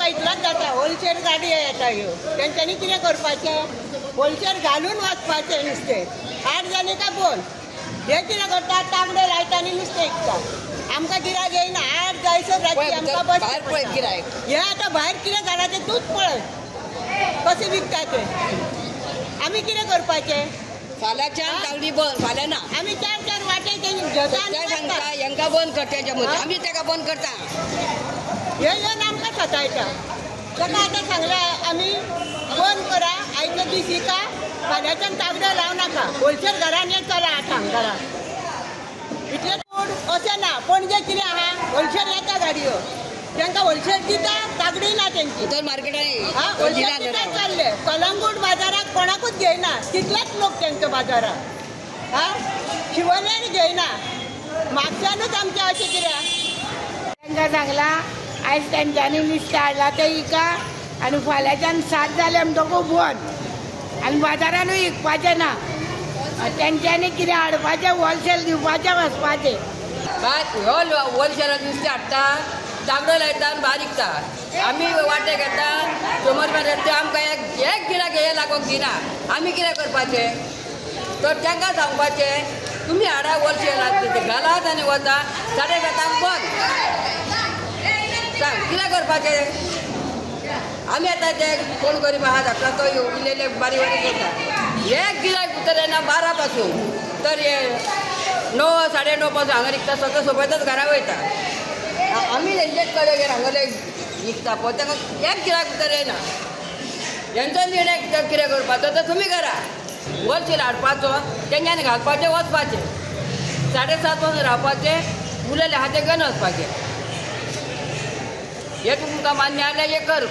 इतलाच जाता होलसेल गाडी येता ह्यो तेंच्यांनी कितें करपाचें होलसेल घालून वचपाचें नुस्तें 8 जाली काय बोल हे कितें करता तांबडे लायता आनी नुस्तें विकता आमकां गिरायक येयना 8 जायसर रातची आमकां बस गिरायक हे आतां भायर कितें घाला तें तूंच पळय कशें विकता तें आमी कितें करपाचें फाल्याच्यान तावडी बंद फाल्यां ना आमी 4 वाटे सांगता हांकां बंद करच्या मदीं आमी ताका बंद करता हे येवन आमकां सतायता ताका आतां सांगलें आमी बंद करा आयचो दीस विका फाल्यांच्यान तागडे लावं नाका होलसेल घरान येत चला आठांक घरा इतलें पूण अशें ना पणजे कितें आहा होलसेल येता गाडयो तांकां होलसेल दिता तागडी ना तेंची तर मार्केटान होलसेल दिता चालले कलंगूट बाजाराक कोणाकूच घेयना तितलेच लोक तेंच्या बाजाराक शिवोलेन घेयना म्हापशानूच आमचें अशें कित्याक तांकां सांगलां आयज तेंच्यांनी नुस्तें हाडलां तें विका आनी फाल्यांच्यान 7 जाले म्हणटकूच बंद आनी बाजारानूय विकपाचें ना तेंच्यांनी कितें हाडपाचें होलसेल दिवपाचें वचपाचें ह्यो होलसेलान नुस्तें हाडटा तागडो लायता आनी भायर विकता आमी वाटे घेता समोर ते आमकां एक गिरायक हे लागोंक दिना आमी कितें करपाचें तर तांकां सांगपाचें तुमी हाडा होलसेल घालात आनी वता 7:30 बंद सांग कितें करपाचें आमी आतां ते कोण गरीब आहा धाकटा तो इल्लेले बारीक करता एक गिरायक भितर येना 12 पासून तर हे 9 9:30 पासून हांगा विकता सगळें सोबतच घरा वयता आमी तेंचेच कडेन हांगले विकता पळय ताका एक गिरायक भितर येना हेंचो निर्णय कितें करपाचो तो तुमी करा होलसेल हाडपाचो तेंच्यांनी घालपाचें वचपाचें 7:30 पासून रावपाचें उरलेले आहा ते घेवन वचपाचें हे तुमकां मान्य जाल्यार हे कर